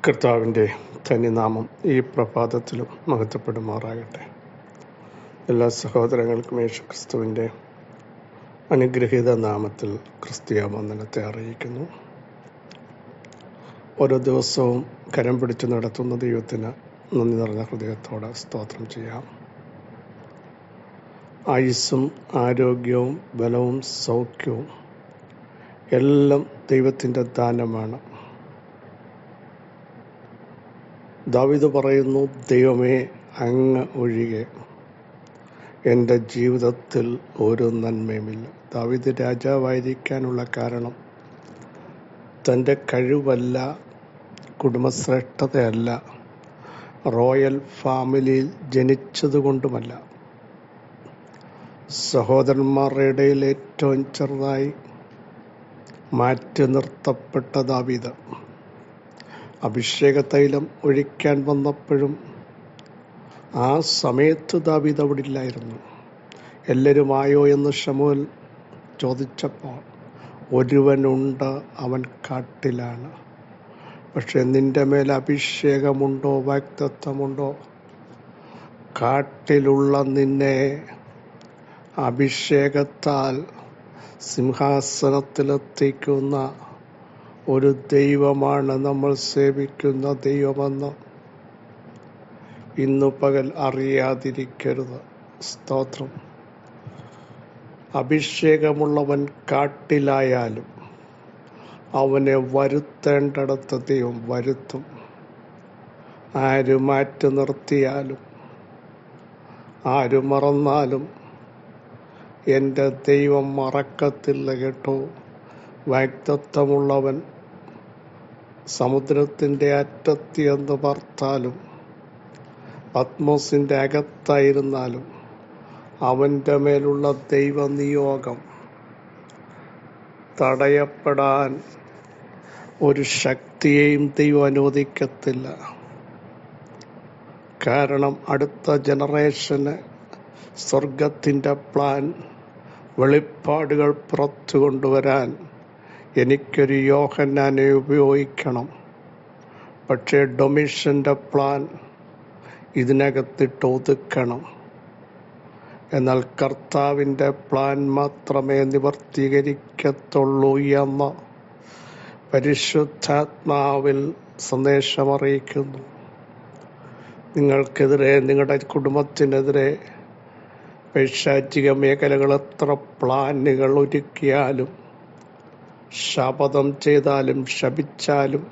കർത്താവിൻ്റെ ധന്യനാമം ഈ പ്രഭാതത്തിലും മഹത്വപ്പെടുമാറാകട്ടെ. എല്ലാ സഹോദരങ്ങൾക്കും യേശുക്രിസ്തുവിൻ്റെ അനുഗ്രഹീത നാമത്തിൽ ക്രിസ്തീയ വന്ദനത്തെ അറിയിക്കുന്നു. ഓരോ ദിവസവും കരം പിടിച്ചു നടത്തുന്ന ദൈവത്തിന് നന്ദി നിറഞ്ഞ ഹൃദയത്തോടെ സ്തോത്രം ചെയ്യാം. ആയുസ്സും ആരോഗ്യവും ബലവും സൗഖ്യവും എല്ലാം ദൈവത്തിൻ്റെ ദാനമാണ്. ദാവീദ് പറയുന്നു, ദൈവമേ, അങ്ങ് ഒഴികെ എൻ്റെ ജീവിതത്തിൽ ഒരു നന്മയുമില്ല. ദാവീദ് രാജാവായിരിക്കാനുള്ള കാരണം തൻ്റെ കഴിവല്ല, കുടുംബശ്രേഷ്ഠതയല്ല, റോയൽ ഫാമിലിയിൽ ജനിച്ചതുകൊണ്ടുമല്ല. സഹോദരന്മാരുടെ ഇടയിൽ ഏറ്റവും ചെറുതായി മാറ്റി നിർത്തപ്പെട്ട ദാവീദ് അഭിഷേക തൈലം ഒഴിക്കാൻ വന്നപ്പോഴും ആ സമയത്ത് ദാവീദ് അവിടെ ഇല്ലായിരുന്നു. എല്ലാവരും ആയോ എന്ന് ശമൂവേൽ ചോദിച്ചപ്പോൾ ഒരുവനുണ്ട്, അവൻ കാട്ടിലാണ്. പക്ഷെ നിന്റെ മേൽ അഭിഷേകമുണ്ടോ, വാഗ്ദത്തമുണ്ടോ? കാട്ടിലുള്ള നിന്നെ അഭിഷേകത്താൽ സിംഹാസനത്തിലെത്തിക്കുന്ന ഒരു ദൈവമാണ് നമ്മൾ സേവിക്കുന്ന ദൈവമെന്ന് ഇന്നു പകൽ അറിയാതിരിക്കരുത്. സ്തോത്രം. അഭിഷേകമുള്ളവൻ കാട്ടിലായാലും അവനെ വരുത്തേണ്ടിടത്ത് ദൈവം വരുത്തും. ആര് മാറ്റി നിർത്തിയാലും ആര് മറന്നാലും എൻ്റെ ദൈവം മറക്കത്തില്ല കേട്ടോ. വാഗ്ദത്തമുള്ളവൻ സമുദ്രത്തിൻ്റെ അറ്റത്ത് എന്ന് പാർത്താലും പത്മോസിൻ്റെ അകത്തായിരുന്നാലും അവൻ്റെ മേലുള്ള ദൈവനിയോഗം തടയപ്പെടാൻ ഒരു ശക്തിയെയും ദൈവം അനുവദിക്കത്തില്ല. കാരണം അടുത്ത ജനറേഷന് സ്വർഗത്തിൻ്റെ പ്ലാൻ, വെളിപ്പാടുകൾ പുറത്തു കൊണ്ടുവരാൻ എനിക്കൊരു യോഹന്നാനെ ഉപയോഗിക്കണം. പക്ഷേ ഡൊമിഷ്യൻ്റെ പ്ലാൻ ഇതിനകത്തിട്ട് ഒതുക്കണം. എന്നാൽ കർത്താവിൻ്റെ പ്ലാൻ മാത്രമേ നിവർത്തീകരിക്കത്തുള്ളൂ എന്ന് പരിശുദ്ധാത്മാവിൽ സന്ദേശമറിയിക്കുന്നു. നിങ്ങൾക്കെതിരെ, നിങ്ങളുടെ കുടുംബത്തിനെതിരെ പൈശാചിക മേഖലകൾ എത്ര പ്ലാനുകൾ ഒരുക്കിയാലും, ശപഥം ചെയ്താലും ശപിച്ചാലും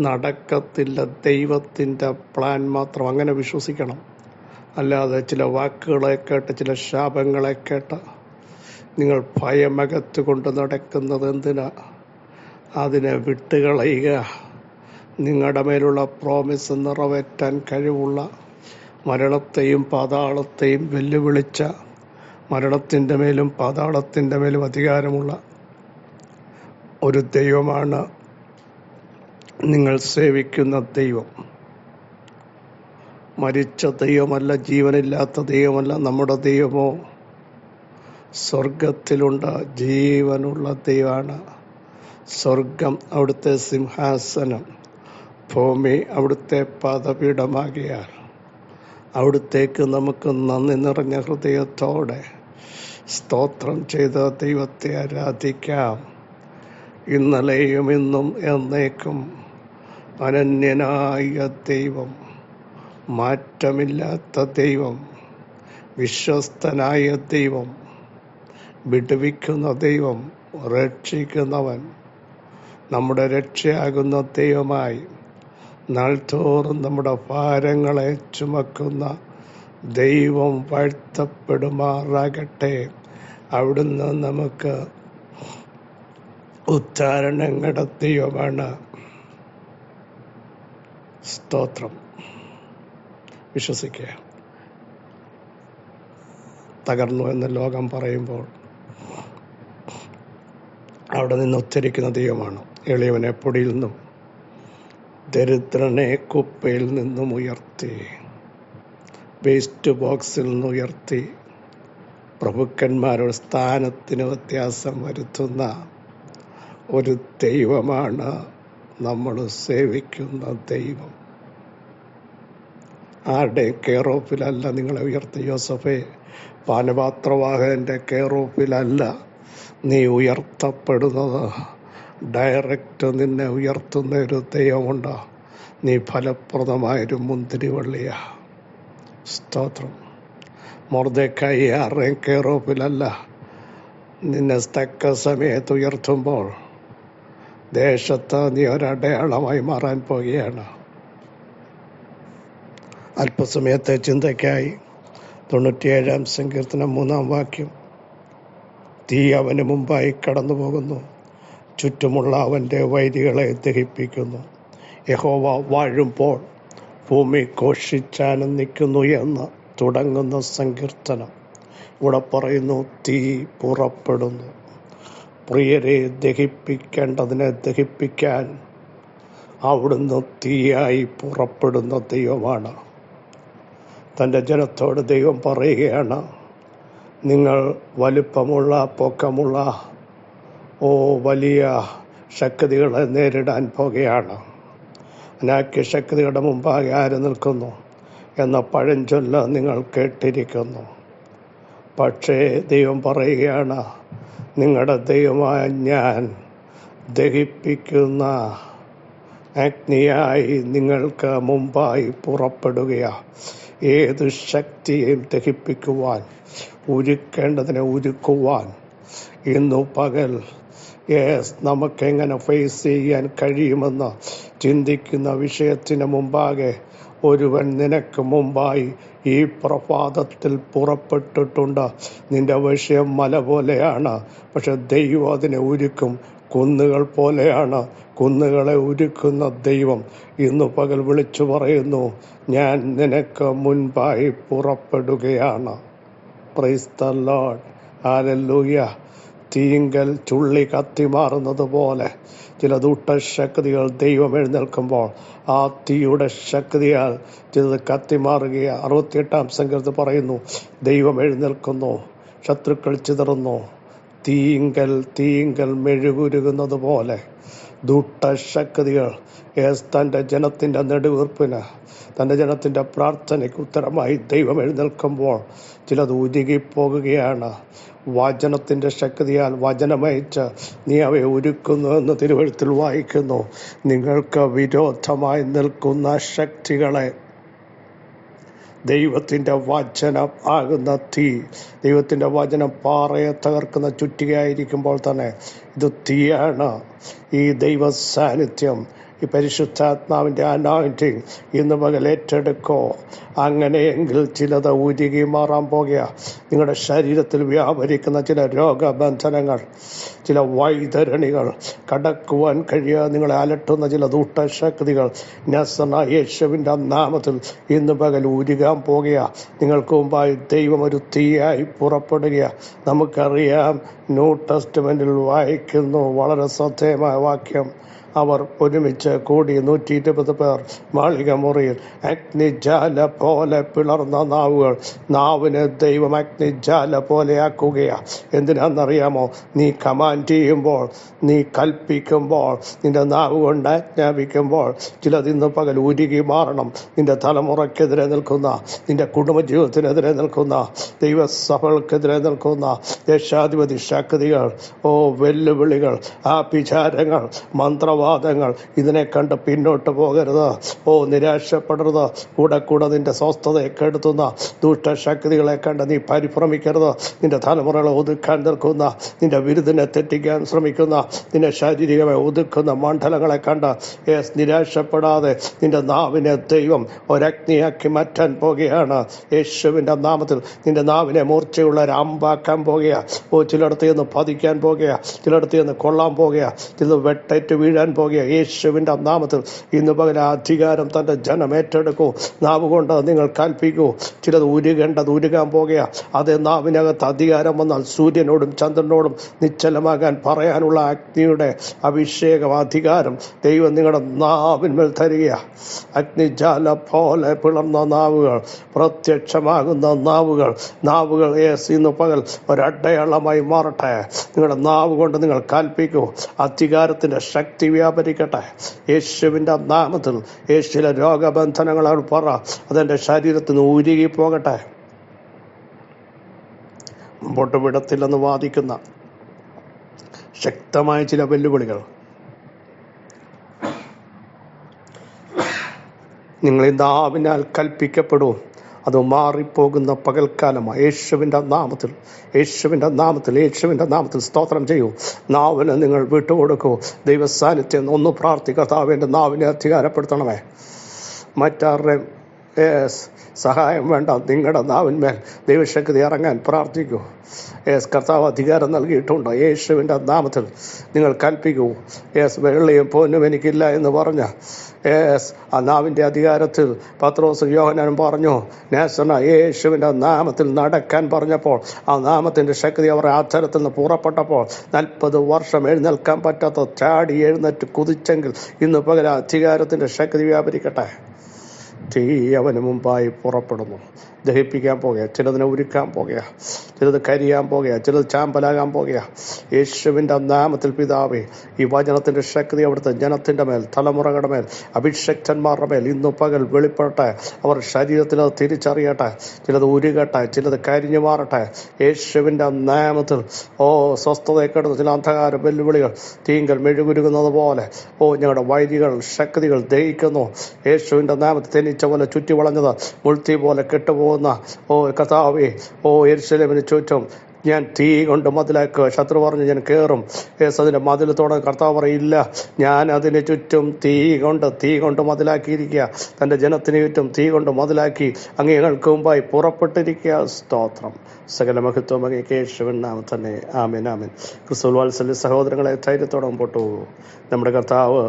നടക്കത്തില്ല. ദൈവത്തിൻ്റെ പ്ലാൻ മാത്രം. അങ്ങനെ വിശ്വസിക്കണം. അല്ലാതെ ചില വാക്കുകളെ കേട്ട്, ചില ശാപങ്ങളെ കേട്ട് നിങ്ങൾ ഭയമകത്ത് കൊണ്ട് നടക്കുന്നത് എന്തിനാ? അതിനെ വിട്ടുകളയുക. നിങ്ങളുടെ മേലുള്ള പ്രോമിസ് നിറവേറ്റാൻ കഴിവുള്ള, മരണത്തെയും പാതാളത്തെയും വെല്ലുവിളിച്ച, മരണത്തിൻ്റെ മേലും പാതാളത്തിൻ്റെ മേലും അധികാരമുള്ള ഒരു ദൈവമാണ് നിങ്ങൾ സേവിക്കുന്ന ദൈവം. മരിച്ച ദൈവമല്ല, ജീവനില്ലാത്ത ദൈവമല്ല. നമ്മുടെ ദൈവമോ സ്വർഗത്തിലുണ്ട്, ജീവനുള്ള ദൈവമാണ്. സ്വർഗം അവിടുത്തെ സിംഹാസനം, ഭൂമി അവിടുത്തെ പാദപീഠമാകിയാൽ അവിടുത്തേക്ക് നമുക്ക് നന്ദി നിറഞ്ഞ ഹൃദയത്തോടെ സ്തോത്രം ചെയ്ത് ദൈവത്തെ ആരാധിക്കാം. ഇന്നലെയും ഇന്നും എന്നേക്കും അനന്യനായ ദൈവം, മാറ്റമില്ലാത്ത ദൈവം, വിശ്വസ്തനായ ദൈവം, വിടുവിക്കുന്ന ദൈവം, രക്ഷിക്കുന്നവൻ, നമ്മുടെ രക്ഷയാകുന്ന ദൈവമായി നാൾതോറും നമ്മുടെ ഭാരങ്ങളെ ചുമക്കുന്ന ദൈവം വാഴ്ത്തപ്പെടുമാറാകട്ടെ. അവിടുന്ന് നമുക്ക് ഉദ്ധാരണങ്ങളുടെ ദൈവമാണ്. സ്തോത്രം. വിശ്വസിക്കുക. തകർന്നു എന്ന് ലോകം പറയുമ്പോൾ അവിടെ നിന്ന് ഉദ്ധരിക്കുന്ന ദൈവമാണ്. എളിയവനെ പൊടിയിൽ നിന്നും ദരിദ്രനെ കുപ്പയിൽ നിന്നും ഉയർത്തി, വേസ്റ്റ് ബോക്സിൽ നിന്ന് ഉയർത്തി, പ്രഭുക്കന്മാരുടെ സ്ഥാനത്തിന് വ്യത്യാസം വരുത്തുന്ന ഒരു ദൈവമാണ് നമ്മൾ സേവിക്കുന്ന ദൈവം. ആരുടെയും കെയറോഫിലല്ല നിങ്ങളെ ഉയർത്തി. യോസഫേ, പാനപാത്രവാഹകൻ്റെ കെയറോഫിലല്ല നീ ഉയർത്തപ്പെടുന്നത്. ഡയറക്റ്റ് നിന്നെ ഉയർത്തുന്ന ഒരു ദൈവമുണ്ട്. നീ ഫലപ്രദമായൊരു മുന്തിരിവള്ളിയാ. സ്തോത്രം. മൊർദെഖായി ആരുടെയും കെയറോഫിലല്ല. നിന്നെ തക്ക സമയത്ത് ഉയർത്തുമ്പോൾ ദേശത്ത് നീ ഒരടയാളമായി മാറാൻ പോകുകയാണ്. അല്പസമയത്തെ ചിന്തയ്ക്കായി 97-ാം സങ്കീർത്തനം 3-ാം വാക്യം. തീ അവന് മുമ്പായി കടന്നു പോകുന്നു, ചുറ്റുമുള്ള അവൻ്റെ വൈരികളെ ദഹിപ്പിക്കുന്നു. യഹോവ വാഴുമ്പോൾ ഭൂമി ഘോഷിച്ചാനന്ദിക്കുന്നു എന്ന് തുടങ്ങുന്ന സങ്കീർത്തനം ഇവിടെ പറയുന്നു. തീ പുറപ്പെടുന്നു. പ്രിയരെ, ദഹിപ്പിക്കേണ്ടതിനെ ദഹിപ്പിക്കാൻ അവിടുന്ന് തീയായി പുറപ്പെടുന്ന ദൈവമാണ്. തൻ്റെ ജനത്തോട് ദൈവം പറയുകയാണ്, നിങ്ങൾ വലിപ്പമുള്ള പൊക്കമുള്ള വലിയ ശക്തികളെ നേരിടാൻ പോകുകയാണ്. അനാക്യ ശക്തികളുടെ മുമ്പാകെ ആര് നിൽക്കുന്നു എന്ന പഴഞ്ചൊല്ല് നിങ്ങൾ കേട്ടിരിക്കുന്നു. പക്ഷേ ദൈവം പറയുകയാണ്, നിങ്ങളുടെ ദൈവമായ ഞാൻ ദഹിപ്പിക്കുന്ന അഗ്നിയായി നിങ്ങൾക്ക് മുമ്പായി പുറപ്പെടുകയാണ്. ഏത് ശക്തിയെയും ദഹിപ്പിക്കുവാൻ, ഉരുക്കേണ്ടതിനെ ഉരുക്കുവാൻ ഇന്നു പകൽ നമുക്കെങ്ങനെ ഫേസ് ചെയ്യാൻ കഴിയുമെന്ന് ചിന്തിക്കുന്ന വിഷയത്തിന് മുമ്പാകെ ഒരുവൻ നിനക്ക് മുമ്പായി ഈ പ്രഭാതത്തിൽ പുറപ്പെട്ടിട്ടുണ്ട്. നിന്റെ വിഷയം മല പോലെയാണ്, പക്ഷെ ദൈവം അതിനെ ഉരുക്കും. കുന്നുകൾ പോലെയാണ്. കുന്നുകളെ ഉരുക്കുന്ന ദൈവം ഇന്നു പകൽ വിളിച്ചു പറയുന്നു, ഞാൻ നിനക്ക് മുൻപായി പുറപ്പെടുകയാണ്. Praise the Lord. ഹല്ലേലൂയ. തീങ്കൽ ചുള്ളി കത്തിമാറുന്നത് പോലെ ചില ദുഷ്ടശക്തികൾ ദൈവം എഴുന്നേൽക്കുമ്പോൾ ആ തീയുടെ ശക്തിയാൽ ചിലത് കത്തിമാറുകയാണ്. 68-ാം സങ്കീർത്തനത്തിൽ പറയുന്നു, ദൈവം എഴുന്നേൽക്കുന്നു, ശത്രുക്കൾ ചിതറുന്നു. തീങ്കൽ മെഴുകുരുകുന്നത് പോലെ ദുഷ്ടശക്തികൾ തൻ്റെ ജനത്തിൻ്റെ നെടുവീർപ്പിന്, തൻ്റെ ജനത്തിൻ്റെ പ്രാർത്ഥനയ്ക്ക് ഉത്തരമായി ദൈവം എഴുന്നേൽക്കുമ്പോൾ ചിലത് ഉരുകിപ്പോകുകയാണ്. വചനത്തിൻ്റെ ശക്തിയാൽ വചനമയച്ച് നീ അവയെ ഉരുക്കുന്നു എന്ന് തിരുവെഴുത്തിൽ വായിക്കുന്നു. നിങ്ങൾക്ക് വിരോധമായി നിൽക്കുന്ന ശക്തികളെ ദൈവത്തിൻ്റെ വചനം ആകുന്ന തീ, ദൈവത്തിൻ്റെ വചനം പാറയെ തകർക്കുന്ന ചുറ്റികയായിരിക്കുമ്പോൾ തന്നെ ഇത് തീയാണ്. ഈ ദൈവ സാന്നിധ്യം, ഈ പരിശുദ്ധാത്മാവിൻ്റെ അനോയിന്റിങ് ഇന്ന് പകൽ ഏറ്റെടുക്കോ. അങ്ങനെയെങ്കിൽ ചിലത് ഉരുകി മാറാൻ പോകുക. നിങ്ങളുടെ ശരീരത്തിൽ വ്യാപരിക്കുന്ന ചില രോഗബന്ധനങ്ങൾ, ചില വൈതരണികൾ, കടക്കുവാൻ കഴിയാതെ നിങ്ങളെ അലട്ടുന്ന ചില ദുഷ്ടശക്തികൾ നസറേനായ യേശുവിൻ്റെ നാമത്തിൽ ഇന്ന് പകൽ ഉരുകാൻ പോകുക. നിങ്ങൾക്ക് മുമ്പായി ദൈവം ഒരു തീയായി പുറപ്പെടുക. നമുക്കറിയാം, ന്യൂ ടെസ്റ്റ്മെന്റിൽ വായിക്കുന്നു വളരെ ശ്രദ്ധേയമായ വാക്യം. അവർ ഒരുമിച്ച് കൂടി 120 പേർ മാളിക മുറിയിൽ. അഗ്നിജാല പോലെ പിളർന്ന നാവുകൾ, നാവിനെ ദൈവം അഗ്നിജാല പോലെയാക്കുകയാണ്. എന്തിനാണെന്നറിയാമോ? നീ കമാൻഡ് ചെയ്യുമ്പോൾ, നീ കൽപ്പിക്കുമ്പോൾ, നിന്റെ നാവ് കൊണ്ട് ആജ്ഞാപിക്കുമ്പോൾ ചിലത് ഇന്ന് പകൽ ഉരുകി മാറണം. നിന്റെ തലമുറയ്ക്കെതിരെ നിൽക്കുന്ന, നിന്റെ കുടുംബജീവിതത്തിനെതിരെ നിൽക്കുന്ന, ദൈവസഭകൾക്കെതിരെ നിൽക്കുന്ന ദേശാധിപതി ശക്തികൾ, വെല്ലുവിളികൾ, ആഭിചാരങ്ങൾ, മന്ത്രവാദങ്ങൾ, ഇതിനെ കണ്ട് പിന്നോട്ട് പോകരുത്. നിരാശപ്പെടരുത്. കൂടെ നിന്റെ സ്വസ്ഥതയെ കെടുത്തുന്ന ദുഷ്ടശക്തികളെ കണ്ട് നീ പരിഭ്രമിക്കരുത്. നിന്റെ തലമുറകളെ ഒതുക്കാൻ നിൽക്കുന്ന, നിന്റെ വിരുദിനെ തെറ്റിക്കാൻ ശ്രമിക്കുന്ന, നിന്റെ ശാരീരികമായി ഒതുക്കുന്ന മണ്ഡലങ്ങളെ കണ്ട് നിരാശപ്പെടാതെ നിന്റെ നാവിനെ ദൈവം ഒരഗ്നിയാക്കി മാറ്റാൻ പോകുകയാണ്. യേശുവിൻ്റെ നാമത്തിൽ നിന്റെ നാവിനെ മൂർച്ചയുള്ള ഒരു അമ്പാക്കാൻ പോകുക. ചിലയിടത്ത് നിന്ന് പതിക്കാൻ പോകുക, ചിലയിടത്ത് നിന്ന് കൊള്ളാൻ പോകുക, ചിലത് വെട്ടേറ്റ് വീഴാൻ പോകുക. യേശുവിൻ്റെ നാമത്തിൽ ഇന്ന് പകൽ അധികാരം തൻ്റെ ജനം ഏറ്റെടുക്കൂ. നാവ് കൊണ്ട് നിങ്ങൾ കൽപ്പിക്കൂ. ചിലത് ഉരുകേണ്ടത് ഉരുകാൻ പോകുക. അതേ നാവിനകത്ത് അധികാരം വന്നാൽ സൂര്യനോടും ചന്ദ്രനോടും നിശ്ചലമാകാൻ പറയാനുള്ള അഗ്നിയുടെ അഭിഷേകം, അധികാരം ദൈവം നിങ്ങളുടെ നാവിന്മേൽ തരിക. അഗ്നിജാല പോലെ പിളർന്ന നാവുകൾ, പ്രത്യക്ഷമാകുന്ന നാവുകൾ ഇന്ന് പകൽ ഒരടയാളമായി മാറട്ടെ. നിങ്ങളുടെ നാവ് കൊണ്ട് നിങ്ങൾ കൽപ്പിക്കൂ. അധികാരത്തിൻ്റെ ശക്തി വ്യാപരിക്കട്ടെ യേശുവിൻ്റെ നാമത്തിൽ. യേശുവിലെ രോഗബന്ധനങ്ങൾ പറ അതെൻ്റെ ശരീരത്തിൽ നിന്ന് ഉരുകി പോകട്ടെ. മുമ്പോട്ട് വിടത്തില്ലെന്ന് വാദിക്കുന്ന ശക്തമായ ചില വെല്ലുവിളികൾ നിങ്ങൾ ഈ നാവിനാൽ കൽപ്പിക്കപ്പെടും. അത് മാറിപ്പോകുന്ന പകൽക്കാലമാണ്. യേശുവിൻ്റെ നാമത്തിൽ, യേശുവിൻ്റെ നാമത്തിൽ, യേശുവിൻ്റെ നാമത്തിൽ സ്തോത്രം ചെയ്യൂ. നാവിനെ നിങ്ങൾ വിട്ടുകൊടുക്കൂ. ദൈവസാന്നിധ്യം ഒന്ന് പ്രാർത്ഥിക്കർത്താവ് എൻ്റെ നാവിനെ അധികാരപ്പെടുത്തണമേ. മറ്റാരുടെയും സഹായം വേണ്ട. നിങ്ങളുടെ നാവിന്മേൽ ദൈവശക്തി ഇറങ്ങാൻ പ്രാർത്ഥിക്കൂ. കർത്താവ് അധികാരം നൽകിയിട്ടുണ്ട്. യേശുവിൻ്റെ നാമത്തിൽ നിങ്ങൾ കൽപ്പിക്കൂ. വെള്ളിയും പൊന്നും എനിക്കില്ല എന്ന് പറഞ്ഞ ആ നാവിൻ്റെ അധികാരത്തിൽ പത്രോസും യോഹന്നാനും പറഞ്ഞു, നേസന യേശുവിൻ്റെ നാമത്തിൽ നടക്കാൻ പറഞ്ഞപ്പോൾ ആ നാമത്തിൻ്റെ ശക്തി അവരുടെ ആചാരത്തിൽ നിന്ന് പുറപ്പെട്ടപ്പോൾ 40 വർഷം എഴുന്നേൽക്കാൻ പറ്റാത്ത ചാടി എഴുന്നേറ്റ് കുതിച്ചെങ്കിൽ ഇന്ന് പകരം അധികാരത്തിൻ്റെ ശക്തി വ്യാപരിക്കട്ടെ. തീ അവന് മുമ്പായി പുറപ്പെടുന്നു. ദഹിപ്പിക്കാൻ പോകുക, ചിലതിനെ ഉരുക്കാൻ പോകുക, ചിലത് കരിയാൻ പോകുക, ചിലത് ചാമ്പലാകാൻ പോകുക. യേശുവിൻ്റെ നാമത്തിൽ പിതാവേ, ഈ വചനത്തിൻ്റെ ശക്തി അവിടുത്തെ ജനത്തിൻ്റെ മേൽ, തലമുറകളുടെ മേൽ, അഭിഷക്തന്മാരുടെ മേൽ ഇന്നു പകൽ വെളിപ്പെടട്ടെ. അവർ ശരീരത്തിൽ അത് തിരിച്ചറിയട്ടെ. ചിലത് ഉരുകട്ടെ, ചിലത് കരിഞ്ഞു മാറട്ടെ. യേശുവിൻ്റെ നാമത്തിൽ സ്വസ്ഥതയെക്കെടുത്ത് ചില അന്ധകാര വെല്ലുവിളികൾ തീങ്കൽ മെഴുകുരുകുന്നത് പോലെ ഞങ്ങളുടെ വൈരികൾ ശക്തികൾ ദഹിക്കുന്നു. യേശുവിൻ്റെ നാമത്തിൽ തെന്നിച്ച പോലെ ചുറ്റി വളഞ്ഞത് മുൾത്തി പോലെ കെട്ടുപോകുന്ന കർത്താവേ, യെരൂശലേമിന് ചുറ്റും ഞാൻ തീ കൊണ്ട് മതിലാക്കുക. ശത്രു പറഞ്ഞു ഞാൻ കയറും. അതിൻ്റെ മതിൽ തുടങ്ങി. കർത്താവ് പറയില്ല, ഞാൻ അതിന് ചുറ്റും തീ കൊണ്ട് മതിലാക്കിയിരിക്കുക. തൻ്റെ ജനത്തിന് ചുറ്റും തീ കൊണ്ട് മതിലാക്കി അങ്ങേകൾക്ക് മുമ്പായി പുറപ്പെട്ടിരിക്കുക. സ്തോത്രം. സകല മഹത്വം അങ്ങേക്ക് യേശുവിൻ നാമം തന്നെ. ആമേൻ, ആമേൻ. ക്രിസ്തുവിൽ വാത്സല്യ സഹോദരങ്ങളെ, ധൈര്യത്തോടെ മുമ്പോട്ട് പോകും. നമ്മുടെ കർത്താവ്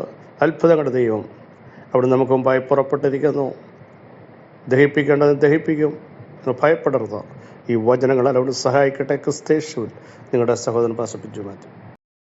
അത്ഭുതങ്ങളുടെ ദൈവം. അവിടെ നമുക്ക് മുമ്പായി പുറപ്പെട്ടിരിക്കുന്നു. ദഹിപ്പിക്കേണ്ടത് ദഹിപ്പിക്കും. ഭയപ്പെടരുത്. ഈ വചനങ്ങളെല്ലാം അവിടെ സഹായിക്കട്ടെ. ക്രിസ്തേശുവിൽ നിങ്ങളുടെ സഹോദരൻ പാസ്റ്റർ ബിജു മാത്യു.